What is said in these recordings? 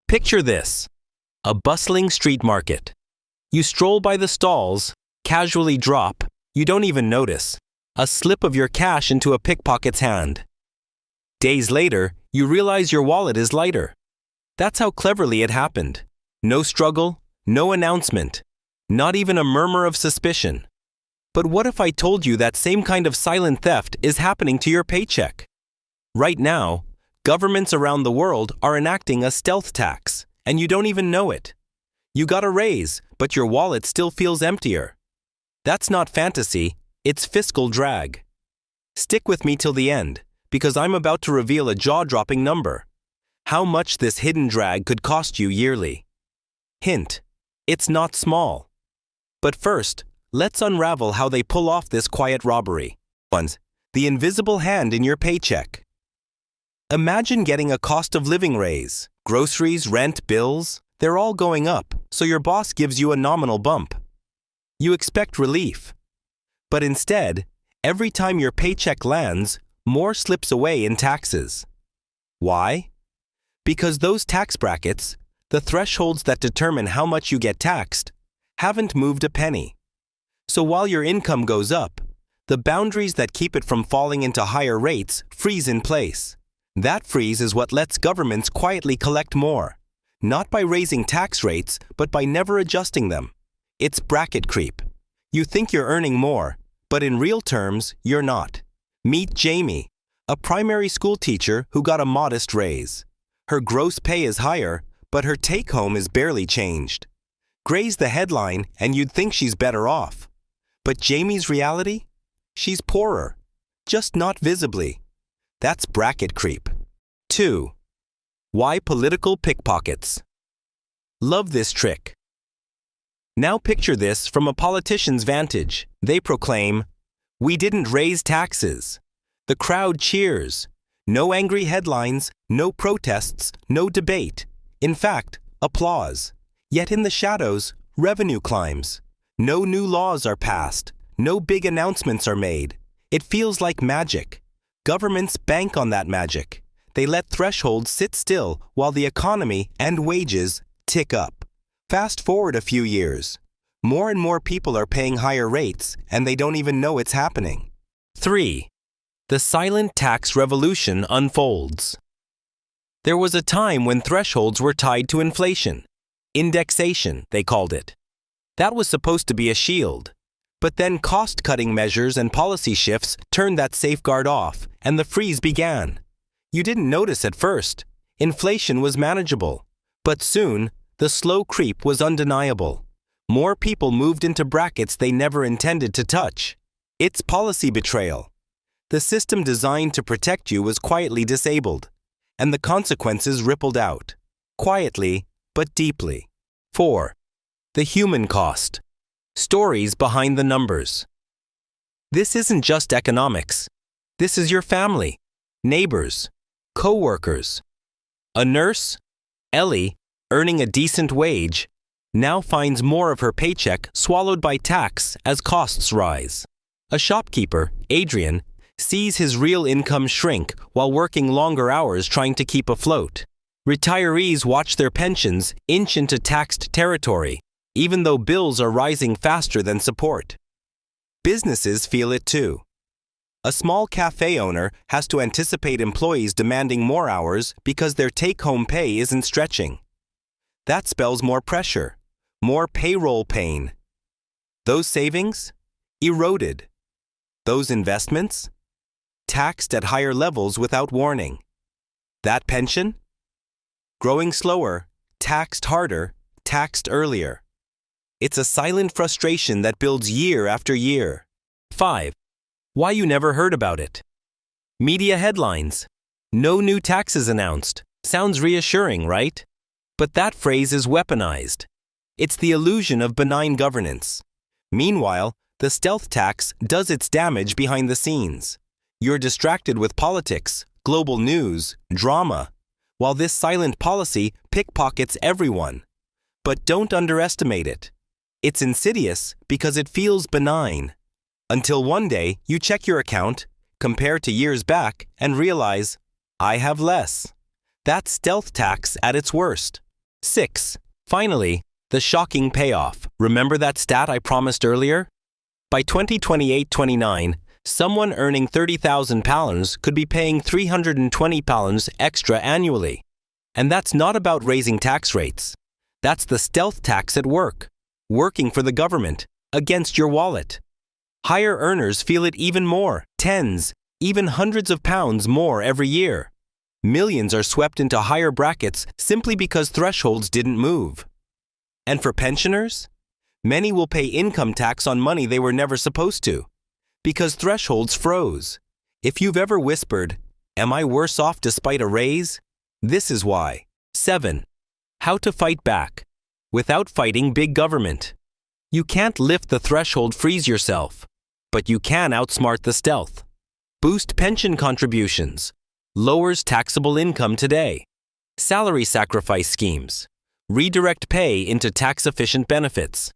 Picture this: a bustling street market. You stroll by the stalls, casually drop, you don't even notice, a slip of your cash into a pickpocket's hand. Days later, you realize your wallet is lighter. That's how cleverly it happened. No struggle, no announcement, not even a murmur of suspicion. But what if I told you that same kind of silent theft is happening to your paycheck? Right now, governments around the world are enacting a stealth tax, and you don't even know it. You got a raise, but your wallet still feels emptier. That's not fantasy, it's fiscal drag. Stick with me till the end, because I'm about to reveal a jaw-dropping number. How much this hidden drag could cost you yearly. Hint: it's not small. But first, let's unravel how they pull off this quiet robbery. 1. The invisible hand in your paycheck. Imagine getting a cost of living raise. Groceries, rent, bills, they're all going up, so your boss gives you a nominal bump. You expect relief. But instead, every time your paycheck lands, more slips away in taxes. Why? Because those tax brackets, the thresholds that determine how much you get taxed, haven't moved a penny. So while your income goes up, the boundaries that keep it from falling into higher rates freeze in place. That freeze is what lets governments quietly collect more, not by raising tax rates, but by never adjusting them. It's bracket creep. You think you're earning more, but in real terms, you're not. Meet Jamie, a primary school teacher who got a modest raise. Her gross pay is higher, but her take-home is barely changed. Graze the headline and you'd think she's better off. But Jamie's reality? She's poorer, just not visibly. That's bracket creep. 2. Why political pickpockets? Love this trick. Now picture this from a politician's vantage. They proclaim, "We didn't raise taxes." The crowd cheers. No angry headlines, no protests, no debate. In fact, applause. Yet in the shadows, revenue climbs. No new laws are passed. No big announcements are made. It feels like magic. Governments bank on that magic. They let thresholds sit still while the economy and wages tick up. Fast forward a few years. More and more people are paying higher rates, and they don't even know it's happening. 3. The silent tax revolution unfolds. There was a time when thresholds were tied to inflation. Indexation, they called it. That was supposed to be a shield. But then cost-cutting measures and policy shifts turned that safeguard off, and the freeze began. You didn't notice at first. Inflation was manageable. But soon, the slow creep was undeniable. More people moved into brackets they never intended to touch. It's policy betrayal. The system designed to protect you was quietly disabled, and the consequences rippled out, quietly but deeply. 4. The human cost. Stories behind the numbers. This isn't just economics. This is your family, neighbors, co-workers. A nurse, Ellie, earning a decent wage, now finds more of her paycheck swallowed by tax as costs rise. A shopkeeper, Adrian, sees his real income shrink while working longer hours trying to keep afloat. Retirees watch their pensions inch into taxed territory, even though bills are rising faster than support. Businesses feel it too. A small cafe owner has to anticipate employees demanding more hours because their take-home pay isn't stretching. That spells more pressure, more payroll pain. Those savings? Eroded. Those investments? Taxed at higher levels without warning. That pension? Growing slower, taxed harder, taxed earlier. It's a silent frustration that builds year after year. 5. Why you never heard about it. Media headlines. No new taxes announced. Sounds reassuring, right? But that phrase is weaponized. It's the illusion of benign governance. Meanwhile, the stealth tax does its damage behind the scenes. You're distracted with politics, global news, drama, while this silent policy pickpockets everyone. But don't underestimate it. It's insidious because it feels benign. Until one day you check your account, compare to years back, and realize, I have less. That's stealth tax at its worst. 6. Finally, the shocking payoff. Remember that stat I promised earlier? By 2028-29, someone earning £30,000 could be paying £320 extra annually. And that's not about raising tax rates. That's the stealth tax at work, working for the government, against your wallet. Higher earners feel it even more, tens, even hundreds of pounds more every year. Millions are swept into higher brackets simply because thresholds didn't move. And for pensioners? Many will pay income tax on money they were never supposed to, because thresholds froze. If you've ever whispered, "Am I worse off despite a raise?" This is why. 7. How to fight back without fighting big government. You can't lift the threshold freeze yourself, but you can outsmart the stealth. Boost pension contributions. Lowers taxable income today. Salary sacrifice schemes. Redirect pay into tax-efficient benefits.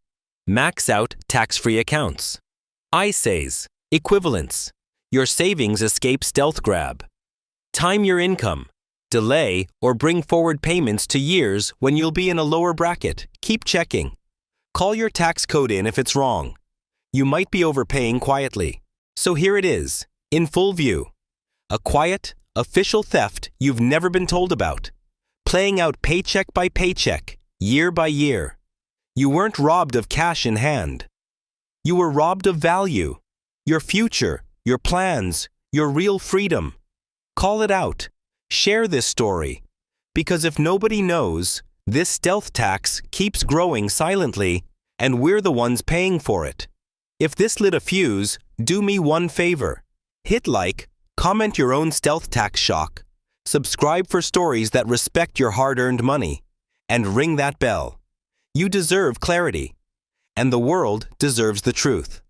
Max out tax-free accounts. ISAs. Equivalents. Your savings escape stealth grab. Time your income. Delay or bring forward payments to years when you'll be in a lower bracket. Keep checking. Call your tax code in if it's wrong. You might be overpaying quietly. So here it is, in full view. A quiet, official theft you've never been told about. Playing out paycheck by paycheck, year by year. You weren't robbed of cash in hand. You were robbed of value, your future, your plans, your real freedom. Call it out. Share this story. Because if nobody knows, this stealth tax keeps growing silently, and we're the ones paying for it. If this lit a fuse, do me one favor. Hit like, comment your own stealth tax shock, subscribe for stories that respect your hard-earned money, and ring that bell. You deserve clarity, and the world deserves the truth.